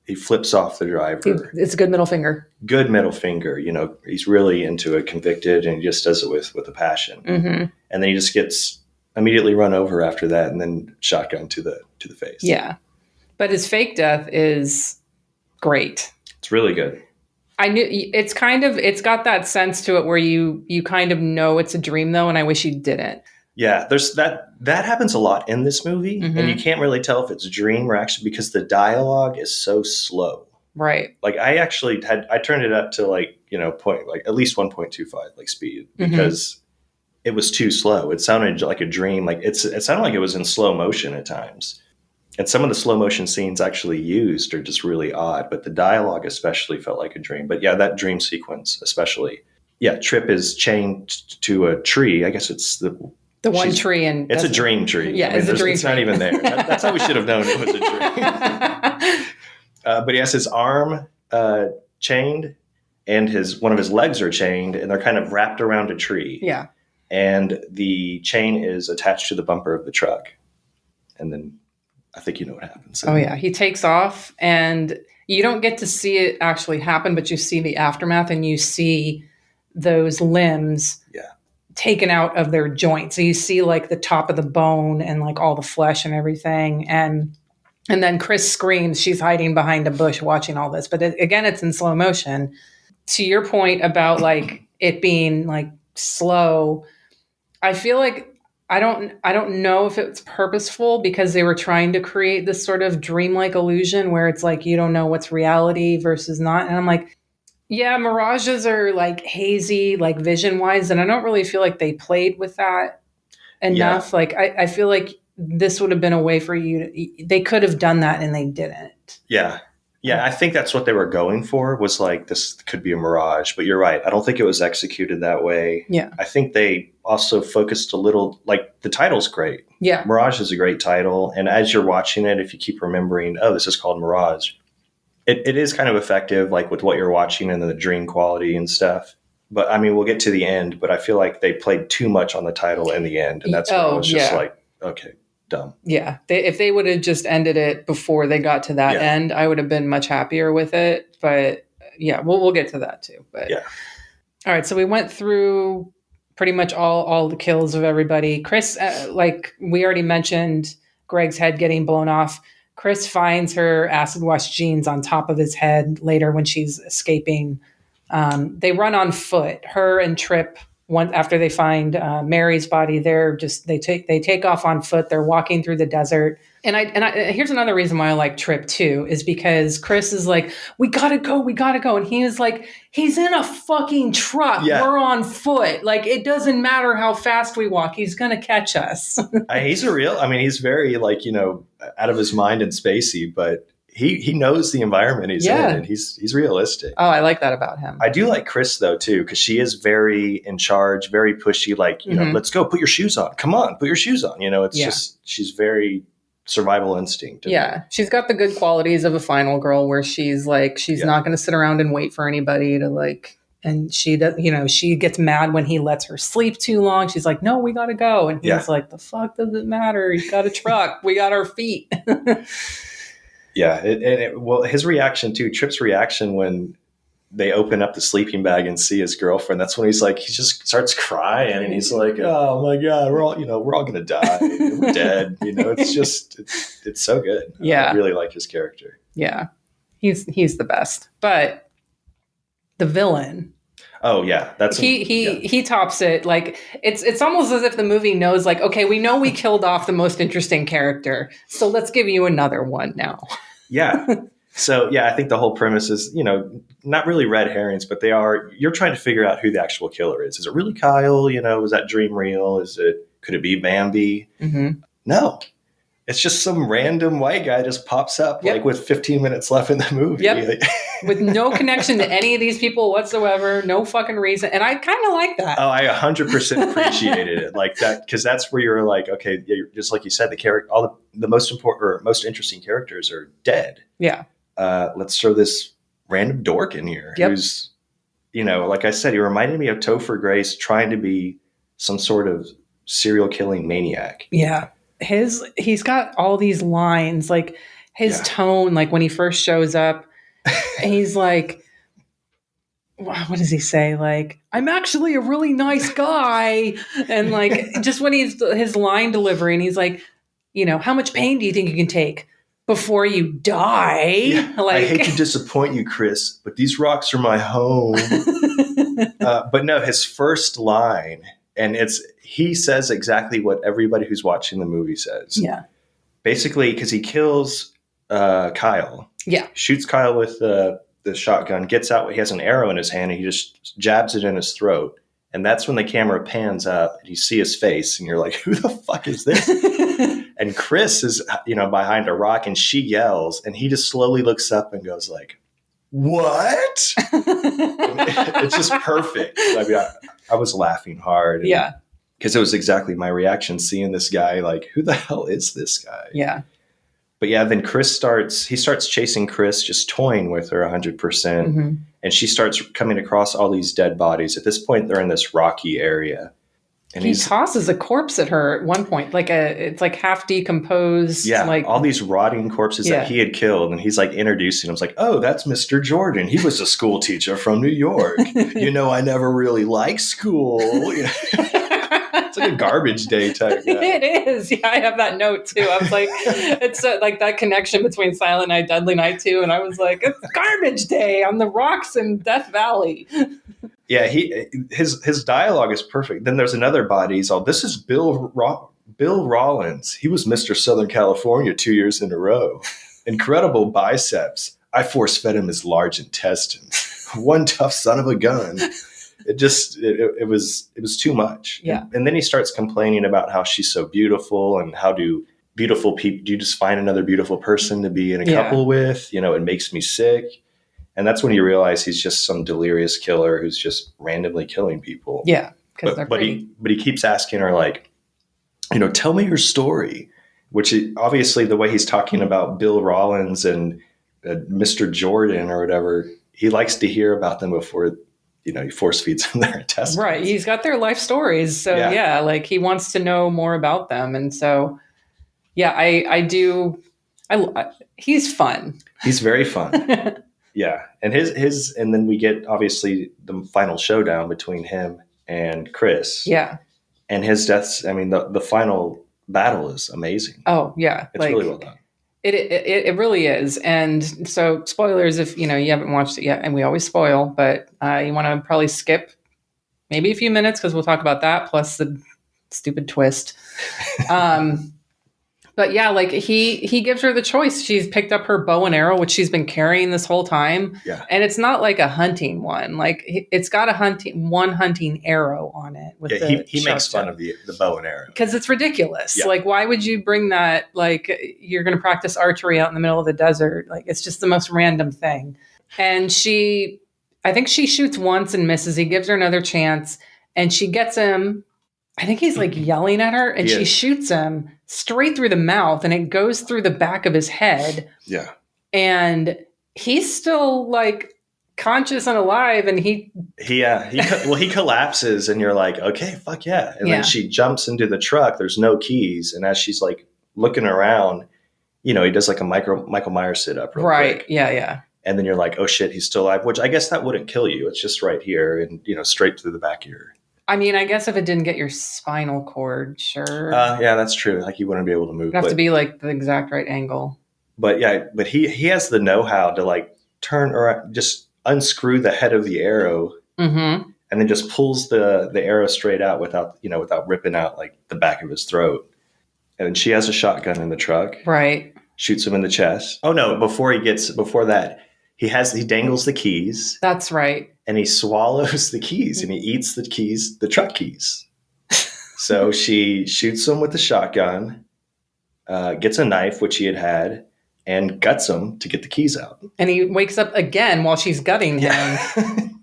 he flips off the driver. It's a good middle finger. Good middle finger. He's really into it, convicted, and he just does it with a passion. Mm-hmm. And then he just gets immediately run over after that and then shotgun to the face. Yeah. But his fake death is great. It's really good. I knew it's got that sense to it where you kind of know it's a dream though, and I wish you didn't. Yeah, there's that happens a lot in this movie, and you can't really tell if it's a dream or actually because the dialogue is so slow. Right. Like I actually I turned it up to at least 1.25 like speed because it was too slow. It sounded like a dream. Like it sounded like it was in slow motion at times. And some of the slow motion scenes actually used are just really odd, but the dialogue especially felt like a dream. But yeah, that dream sequence especially. Yeah, Trip is chained to a tree. I guess it's the one tree, and it's a dream tree. Yeah, it's a dream. It's not even there. That's how we should have known it was a dream. But he has his arm chained, and one of his legs are chained, and they're kind of wrapped around a tree. Yeah, and the chain is attached to the bumper of the truck, and then I think you know what happens. Oh yeah, he takes off, and you don't get to see it actually happen, but you see the aftermath, and you see those limbs. Yeah. Taken out of their joints. So you see like the top of the bone and like all the flesh and everything. And then Chris screams. She's hiding behind a bush watching all this. But again, it's in slow motion. To your point about like it being like slow, I feel like I don't know if it's purposeful because they were trying to create this sort of dreamlike illusion where it's like you don't know what's reality versus not. And I'm like, yeah, mirages are like hazy, like vision wise. And I don't really feel like they played with that enough. Yeah. Like, I feel like this would have been a way for they could have done that and they didn't. Yeah. Yeah. I think that's what they were going for was like, this could be a mirage, but you're right. I don't think it was executed that way. Yeah. I think they also focused a little, like the title's great. Yeah. Mirage is a great title. And as you're watching it, if you keep remembering, oh, this is called Mirage. It is kind of effective, like with what you're watching and the dream quality and stuff. But I mean, we'll get to the end, but I feel like they played too much on the title in the end. And that's why I was just like, okay, dumb. Yeah. If they would have just ended it before they got to that end, I would have been much happier with it. But yeah, we'll get to that too. But yeah. All right. So we went through pretty much all the kills of everybody. Chris, like we already mentioned, Greg's head getting blown off. Chris finds her acid wash jeans on top of his head later when she's escaping. They run on foot. Her and Trip, after they find Mary's body, they take off on foot. They're walking through the desert. And I here's another reason why I like Trip too, is because Chris is like, we gotta go. And he is like, he's in a fucking truck. Yeah. We're on foot. Like, it doesn't matter how fast we walk. He's gonna catch us. He's very like, out of his mind and spacey, but he knows the environment he's in, and he's realistic. Oh, I like that about him. I do like Chris though too, because she is very in charge, very pushy. Like, let's go, put your shoes on. Come on, put your shoes on. It's just she's very survival instinct. Yeah, she's got the good qualities of a final girl, where she's like not going to sit around and wait for anybody to like And she does, she gets mad when he lets her sleep too long. She's like, no, we got to go. And he's like, the fuck does it matter? He's got a truck. We got our feet. Yeah. Well, his reaction too, Trip's reaction when they open up the sleeping bag and see his girlfriend, that's when he just starts crying and he's like, oh my God, we're all going to die. We're dead. It's so good. Yeah. I really like his character. Yeah. He's the best. But the villain. Oh yeah. He tops it. Like it's almost as if the movie knows, like, okay, we know we killed off the most interesting character, so let's give you another one now. Yeah. So yeah, I think the whole premise is, not really red herrings, but you're trying to figure out who the actual killer is. Is it really Kyle? Was that dream real? Could it be Bambi? Mm-hmm. No. It's just some random white guy just pops up like with 15 minutes left in the movie. Yep. With no connection to any of these people whatsoever, no fucking reason. And I kind of like that. Oh, I 100% appreciated it like that, because that's where you're like, okay, just like you said, all the most important or most interesting characters are dead. Yeah. Let's throw this random dork in here who's, like I said, he reminded me of Topher Grace trying to be some sort of serial killing maniac. Yeah. He's got all these lines, like his tone, like when he first shows up, he's like, what does he say? Like, I'm actually a really nice guy. And like, just when his line delivery, and he's like, how much pain do you think you can take before you die? Yeah. Like, I hate to disappoint you, Chris, but these rocks are my home. But no, his first line, and he says exactly what everybody who's watching the movie says. Yeah. Basically, because he kills Kyle. Yeah. Shoots Kyle with the shotgun, gets out, he has an arrow in his hand, and he just jabs it in his throat. And that's when the camera pans up and you see his face and you're like, who the fuck is this? And Chris is, behind a rock and she yells and he just slowly looks up and goes like, what? It's just perfect. I mean, I was laughing hard. Yeah. Because it was exactly my reaction seeing this guy, like, who the hell is this guy? Yeah. But yeah, then he starts chasing Chris, just toying with her 100%. Mm-hmm. And she starts coming across all these dead bodies. At this point, they're in this rocky area. And he tosses a corpse at her at one point, it's like half decomposed. Yeah, like all these rotting corpses that he had killed. And he's like introducing them. It's like, oh, that's Mr. Jordan. He was a school teacher from New York. I never really liked school. It's like a garbage day type guy. It is. Yeah, I have that note too. I was like, it's like that connection between Silent Night, Deadly Night 2. And I was like, it's garbage day on the rocks in Death Valley. Yeah, his dialogue is perfect. Then there's another body. He's all, this is Bill Rollins. He was Mr. Southern California 2 years in a row. Incredible biceps. I force-fed him his large intestines. One tough son of a gun. It was too much. Yeah. And then he starts complaining about how she's so beautiful and how do you just find another beautiful person to be in a couple with? It makes me sick. And that's when you realize he's just some delirious killer who's just randomly killing people. Yeah. But he keeps asking her, like, tell me your story, which obviously the way he's talking about Bill Rollins and Mr. Jordan or whatever, he likes to hear about them before, he force feeds them their intestines. Right. He's got their life stories. So like he wants to know more about them. And so, he's fun. He's very fun. Yeah. And and then we get obviously the final showdown between him and Chris. Yeah. And his deaths. I mean, the final battle is amazing. Oh yeah. It's really well done. It really is. And so spoilers, if you haven't watched it yet, and we always spoil, but you want to probably skip maybe a few minutes because we'll talk about that plus the stupid twist. But yeah, like he gives her the choice. She's picked up her bow and arrow, which she's been carrying this whole time. Yeah. And it's not like a hunting one. Like it's got one hunting arrow on it. With he makes fun of the bow and arrow. Because it's ridiculous. Yeah. Like, why would you bring that? Like, you're going to practice archery out in the middle of the desert. Like, it's just the most random thing. And I think she shoots once and misses. He gives her another chance and she gets him. I think he's like yelling at her and she shoots him straight through the mouth and it goes through the back of his head. Yeah. And he's still like conscious and alive, and he collapses, and you're like, okay, fuck yeah. And then she jumps into the truck. There's no keys, and as she's like looking around, he does like a Michael Myers sit up, real quick. Yeah. And then you're like, oh shit, he's still alive. Which I guess that wouldn't kill you. It's just right here, and straight through the back of your. I mean, I guess if it didn't get your spinal cord, sure. Yeah, that's true. Like you wouldn't be able to move. It'd have to be like the exact right angle. But he has the know-how to like turn or just unscrew the head of the arrow, and then just pulls the arrow straight out without ripping out like the back of his throat. And she has a shotgun in the truck. Right. Shoots him in the chest. Oh no! Before that, he dangles the keys. That's right. And he swallows the keys and he eats the keys, the truck keys. So she shoots him with the shotgun, gets a knife, which he had, and guts him to get the keys out. And he wakes up again while she's gutting him.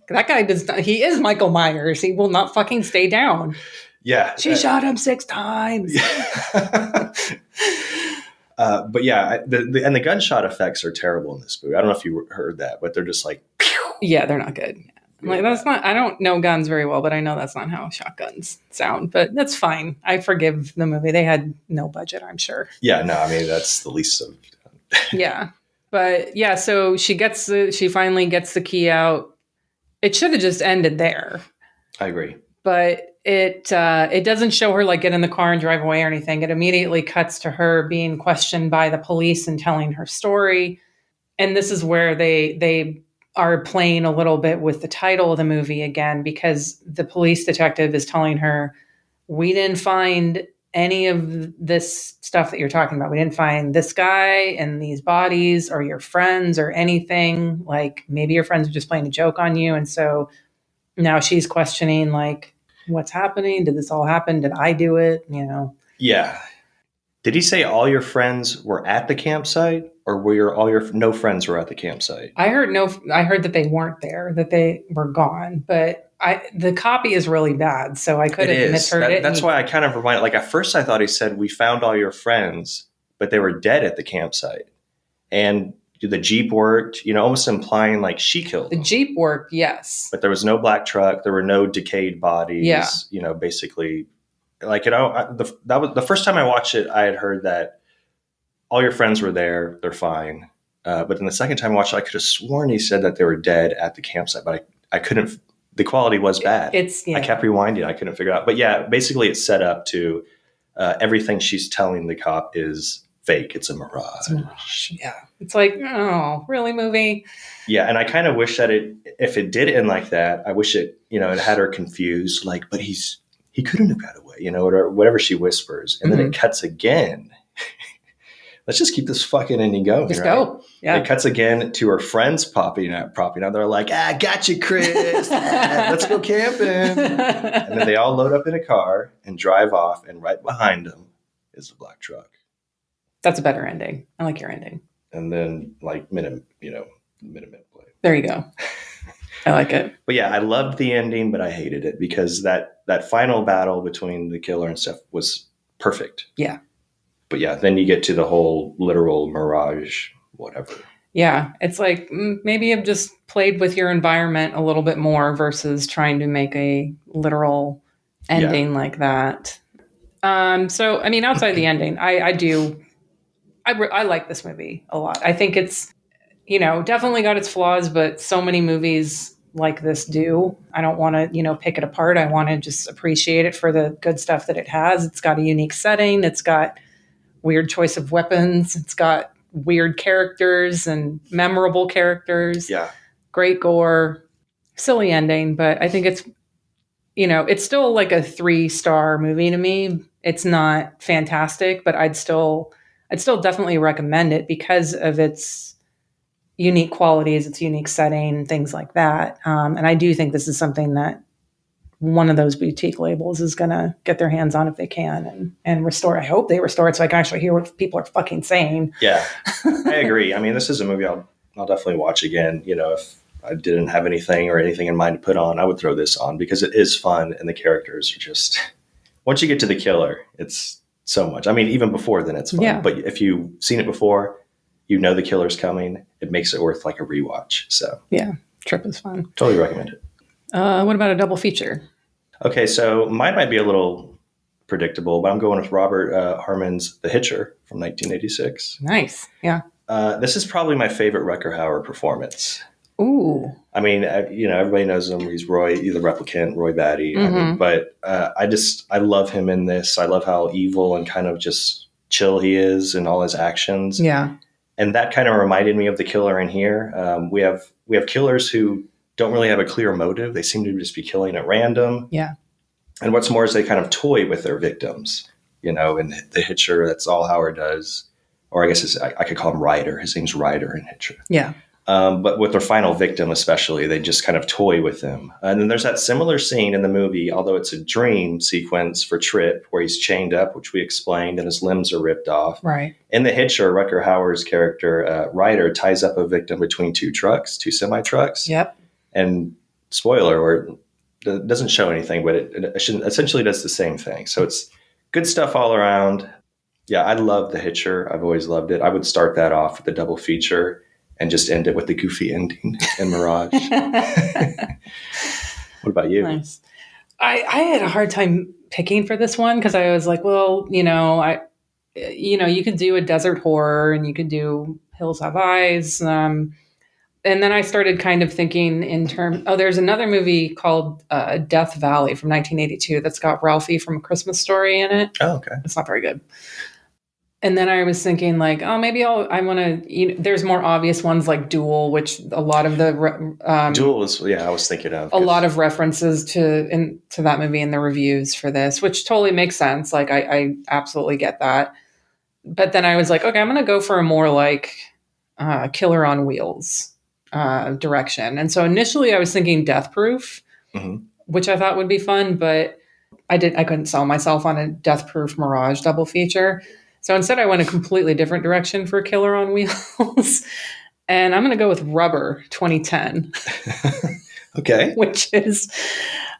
That guy he is Michael Myers. He will not fucking stay down. Yeah. She shot him 6 times. But yeah, and the gunshot effects are terrible in this movie. I don't know if you heard that, but they're just like, pew! Yeah, they're not good. Like that's not. I don't know guns very well, but I know that's not how shotguns sound. But that's fine. I forgive the movie. They had no budget, I'm sure. Yeah, no, I mean that's the least of. Yeah, but yeah. So she finally gets the key out. It should have just ended there. I agree. But it doesn't show her like get in the car and drive away or anything. It immediately cuts to her being questioned by the police and telling her story. And this is where they are playing a little bit with the title of the movie again, because the police detective is telling her, we didn't find any of this stuff that you're talking about. We didn't find this guy and these bodies or your friends or anything. Like maybe your friends are just playing a joke on you. And so now she's questioning like, what's happening? Did this all happen? Did I do it? Yeah. Did he say all your friends were at the campsite, or were all your no friends were at the campsite? I heard that they weren't there, that they were gone. But the copy is really bad, so I could have misheard it. That's why I kind of reminded. Like at first, I thought he said we found all your friends, but they were dead at the campsite, and the Jeep worked. Almost implying like she killed them. The Jeep worked, yes, but there was no black truck. There were no decayed bodies. Yeah. Basically. Like, that was the first time I watched it, I had heard that all your friends were there. They're fine. But then the second time I watched it, I could have sworn he said that they were dead at the campsite, but I couldn't, the quality was bad. I kept rewinding. I couldn't figure it out. But yeah, basically it's set up to everything she's telling the cop is fake. It's a mirage. It's a mirage. Yeah. It's like, oh, really, movie? Yeah. And I kind of wish that if it did end like that, I wish it had her confused, like, but he couldn't have got away, or whatever she whispers. And then it cuts again. Let's just keep this fucking ending going. Just go. Yeah. It cuts again to her friends popping out. They're like, gotcha, Chris. Let's go camping. And then they all load up in a car and drive off. And right behind them is the black truck. That's a better ending. I like your ending. And then like minute play. There you go. I like it. But yeah, I loved the ending, but I hated it because that final battle between the killer and stuff was perfect. Yeah. But yeah, then you get to the whole literal mirage, whatever. Yeah. It's like maybe you've just played with your environment a little bit more versus trying to make a literal ending like that. So, I mean, outside the ending, I like this movie a lot. I think it's, definitely got its flaws, but so many movies like this do. I don't want to, pick it apart. I want to just appreciate it for the good stuff that it has. It's got a unique setting. It's got weird choice of weapons. It's got weird characters and memorable characters. Yeah. Great gore, silly ending, but I think it's, it's still like a 3-star movie to me. It's not fantastic, but I'd still definitely recommend it because of its unique qualities, its unique setting, things like that. And I do think this is something that one of those boutique labels is going to get their hands on if they can and restore. I hope they restore it so I can actually hear what people are fucking saying. Yeah, I agree. I mean, this is a movie I'll definitely watch again. If I didn't have anything in mind to put on, I would throw this on because it is fun and the characters are just, once you get to the killer, it's so much. I mean, even before then it's fun. Yeah. But if you've seen it before, the killer's coming, it makes it worth like a rewatch. So yeah. Trip is fun. Totally recommend it. What about a double feature? Okay, so mine might be a little predictable, but I'm going with Robert Harmon's The Hitcher from 1986. Nice. Yeah. This is probably my favorite Rutger Hauer performance. Ooh. I mean, everybody knows him. He's Roy, the replicant, Roy Batty. I mean, but I love him in this. I love how evil and kind of just chill he is in all his actions. Yeah. And that kind of reminded me of the killer in here. We have killers who don't really have a clear motive. They seem to just be killing at random. Yeah. And what's more is they kind of toy with their victims. And The Hitcher, that's all Hauer does. Or I guess I could call him Ryder. His name's Ryder in Hitcher. Yeah. But with their final victim especially, they just kind of toy with them. And then there's that similar scene in the movie, although it's a dream sequence for Trip, where he's chained up, which we explained, and his limbs are ripped off. Right. In The Hitcher, Rutger Hauer's character, Ryder, ties up a victim between two semi-trucks. Yep. And spoiler, it doesn't show anything, but it essentially does the same thing. So it's good stuff all around. Yeah, I love The Hitcher. I've always loved it. I would start that off with a double feature and just end it with the goofy ending in Mirage. What about you? Nice. I had a hard time picking for this one because I was like, well, you could do a desert horror and you could do Hills Have Eyes. And then I started kind of thinking in terms, there's another movie called Death Valley from 1982 that's got Ralphie from A Christmas Story in it. Oh, okay. It's not very good. And then I was thinking like, oh, maybe I want to, there's more obvious ones like Duel, which a lot of the... Duel was, I was thinking of. A lot of references to that movie in the reviews for this, which totally makes sense. Like, I absolutely get that. But then I was like, okay, I'm going to go for a more like Killer on Wheels direction. And so initially I was thinking Death Proof, which I thought would be fun, but I couldn't sell myself on a Death Proof Mirage double feature. So instead I went a completely different direction for Killer on Wheels. And I'm going to go with Rubber 2010. Okay. Which is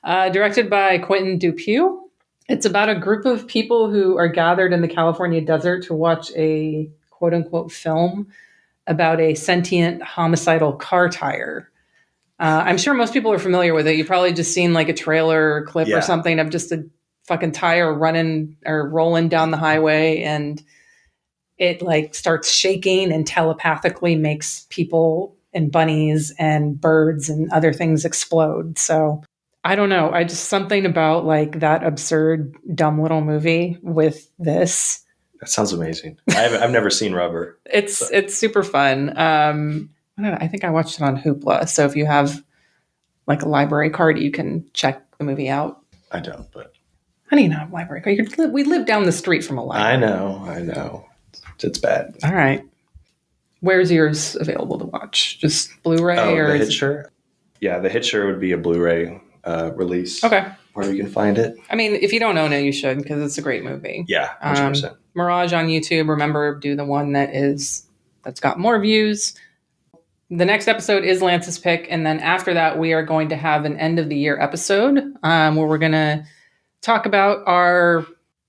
directed by Quentin Dupieux. It's about a group of people who are gathered in the California desert to watch a quote unquote film about a sentient homicidal car tire. I'm sure most people are familiar with it. You've probably just seen like a trailer clip or something of just a fucking tire running or rolling down the highway, and it like starts shaking and telepathically makes people and bunnies and birds and other things explode. So I don't know. I just something about like that absurd, dumb little movie with this. That sounds amazing. I've never seen Rubber. It's super fun. I think I watched it on Hoopla. So if you have like a library card, you can check the movie out. I don't, but how do you not have a library card? We live down the street from a library. I know. It's bad. All right. Where's yours available to watch? Just Blu-ray or The Hitcher? Yeah, The Hitcher would be a Blu-ray release. Okay. Where you can find it. I mean, if you don't own it, you should, because it's a great movie. Yeah, 100%. Mirage on YouTube. Remember, do the one that's got more views. The next episode is Lance's pick, and then after that, we are going to have an end of the year episode where we're going to talk about our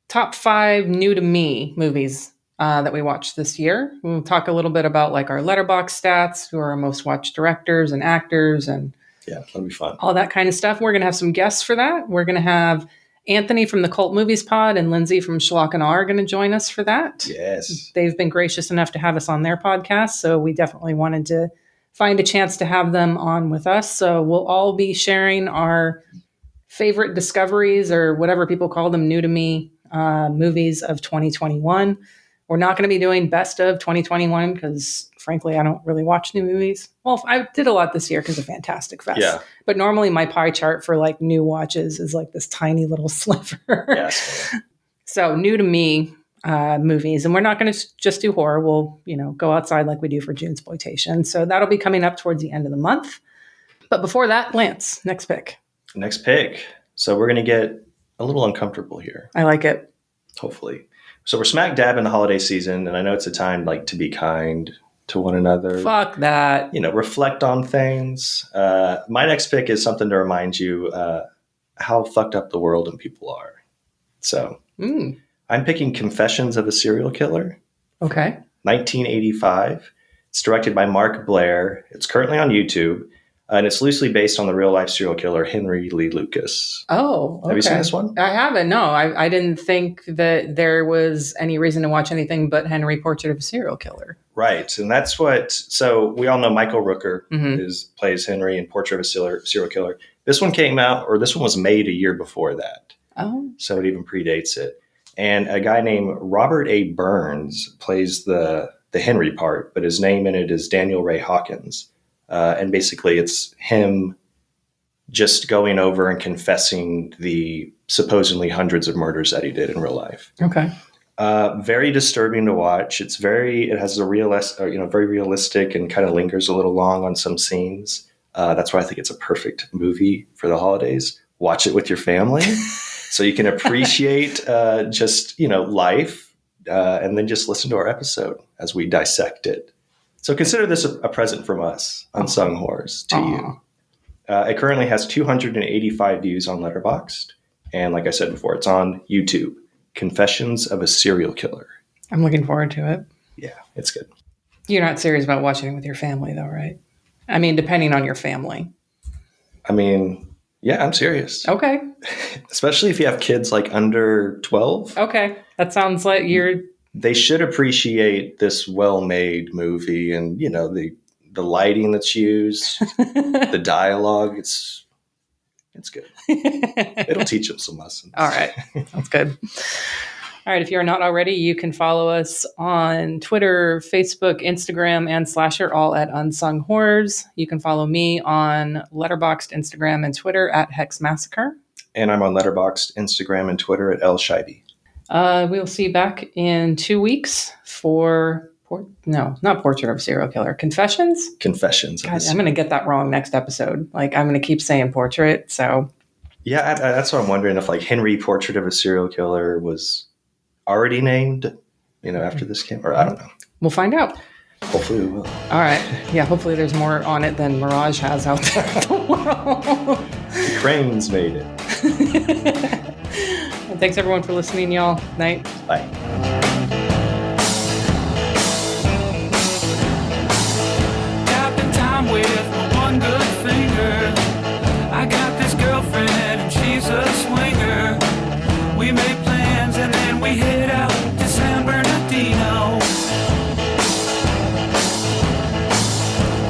top 5 new to me movies that we watched this year. We'll talk a little bit about like our Letterboxd stats, who are our most watched directors and actors, and that'll be fun. All that kind of stuff. We're going to have some guests for that. We're going to have Anthony from the Cult Movies Pod and Lindsay from Schlock and R are going to join us for that. Yes. They've been gracious enough to have us on their podcast, so we definitely wanted to find a chance to have them on with us. So we'll all be sharing our favorite discoveries, or whatever people call them, new to me movies of 2021. We're not going to be doing best of 2021 because, frankly, I don't really watch new movies. Well, I did a lot this year because of Fantastic Fest. Yeah. But normally my pie chart for like new watches is like this tiny little sliver. Yes. So new to me movies. And we're not going to just do horror. We'll, go outside like we do for Junesploitation. So that'll be coming up towards the end of the month. But before that, Lance, next pick. Next pick. So we're going to get a little uncomfortable here. I like it. Hopefully. So we're smack dab in the holiday season, and I know it's a time like to be kind to one another. Fuck that. Reflect on things. My next pick is something to remind you how fucked up the world and people are. So I'm picking Confessions of a Serial Killer. Okay. 1985. It's directed by Mark Blair. It's currently on YouTube. And it's loosely based on the real-life serial killer Henry Lee Lucas. Oh, okay. Have you seen this one? I haven't. No, I didn't think that there was any reason to watch anything but Henry Portrait of a Serial Killer. Right, and that's what. So we all know Michael Rooker plays Henry in Portrait of a Serial Killer. This one came out, or this one was made a year before that. Oh, so it even predates it. And a guy named Robert A. Burns plays the Henry part, but his name in it is Daniel Ray Hawkins. And basically, it's him just going over and confessing the supposedly hundreds of murders that he did in real life. Okay. Very disturbing to watch. It has a very realistic and kind of lingers a little long on some scenes. That's why I think it's a perfect movie for the holidays. Watch it with your family so you can appreciate life, and then just listen to our episode as we dissect it. So consider this a present from us, Unsung Horrors, to you. It currently has 285 views on Letterboxd. And like I said before, it's on YouTube. Confessions of a Serial Killer. I'm looking forward to it. Yeah, it's good. You're not serious about watching it with your family, though, right? I mean, depending on your family. I mean, yeah, I'm serious. Okay. Especially if you have kids like under 12. Okay. That sounds like They should appreciate this well-made movie, and the lighting that's used, the dialogue. It's good. It'll teach them some lessons. All right. That's good. All right. If you're not already, you can follow us on Twitter, Facebook, Instagram, and Slasher, all at Unsung Horrors. You can follow me on Letterboxd, Instagram, and Twitter at Hex Massacre. And I'm on Letterboxd, Instagram, and Twitter at El Shaibi. We'll see you back in 2 weeks for not Portrait of a Serial Killer. Confessions. God, I'm going to get that wrong next episode. Like, I'm going to keep saying Portrait. So yeah, that's what I'm wondering, if like Henry Portrait of a Serial Killer was already named, after this came, or I don't know. We'll find out. Hopefully we will. All right. Yeah. Hopefully there's more on it than Mirage has out there in the world. The Cranes made it. And thanks everyone for listening, y'all. Night. Bye. With my one good finger, I got this girlfriend and she's a swinger. We make plans and then we head out to San Bernardino.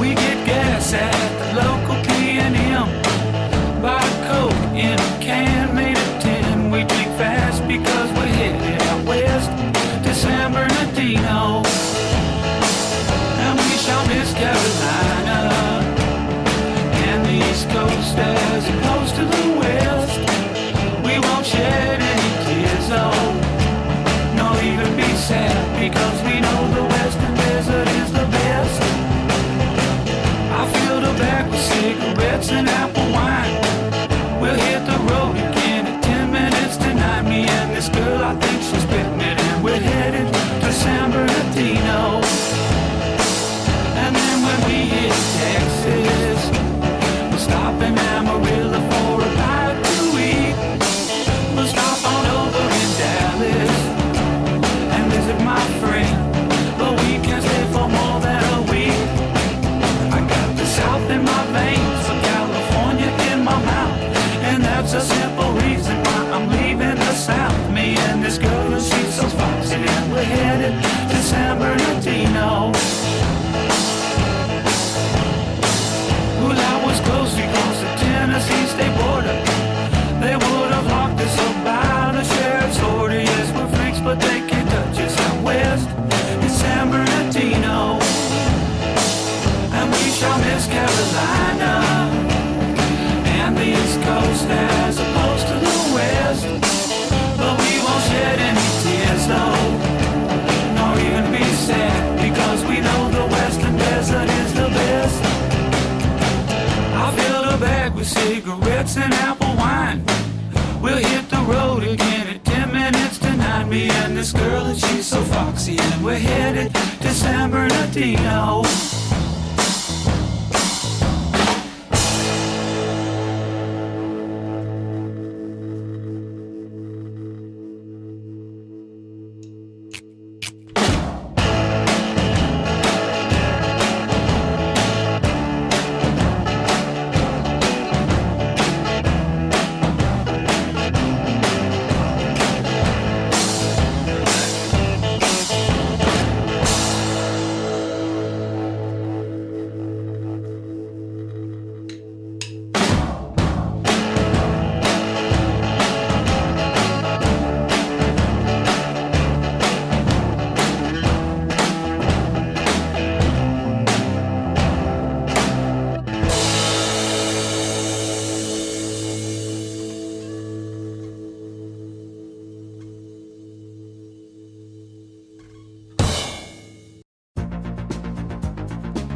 We get gas at the local P&M, buy Coke in a can made of tin. We drink fast because we're headed out west to San Bernardino, and we shall miss Carolina and the East Coast as opposed to the West. We won't shed any tears, though, nor even be sad, because we know the Western desert is the best. I filled her back with cigarettes and apple wine. We'll hit the road again at 10 minutes to 9. Me and this girl, I think she's spitting it, and we're headed to San Bernardino. And then when we hit Texas, we'll stop in Amarillo for a bite to eat. We'll stop on over in Dallas and visit my friend, but we can't stay for more than a week. I got the South in my veins, so California in my mouth, and that's a simple reason why I'm leaving the South. Me and this girl, she's so foxy, and we're headed to San Bernardino. That was close because the Tennessee state border, they would have locked us up by the sheriff's order. Yes, we're freaks, but they can't touch us out west in San Bernardino, and we shall miss Carolina and the East Coast as opposed to the West. But we won't shed any tears, though, nor even be sad, because we know the Western desert is the best. I filled a bag with cigarettes and apple wine. We'll hit the road again at 10 minutes to 9. Me and this girl, and she's so foxy, and we're headed to San Bernardino.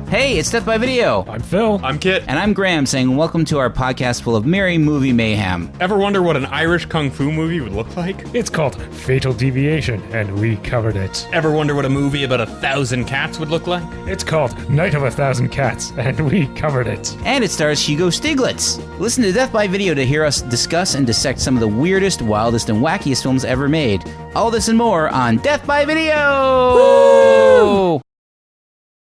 Hey, it's Death by Video. I'm Phil. I'm Kit. And I'm Graham saying welcome to our podcast full of merry movie mayhem. Ever wonder what an Irish kung fu movie would look like? It's called Fatal Deviation, and we covered it. Ever wonder what a movie about 1,000 cats would look like? It's called Night of 1,000 Cats, and we covered it. And it stars Hugo Stiglitz. Listen to Death by Video to hear us discuss and dissect some of the weirdest, wildest, and wackiest films ever made. All this and more on Death by Video! Woo!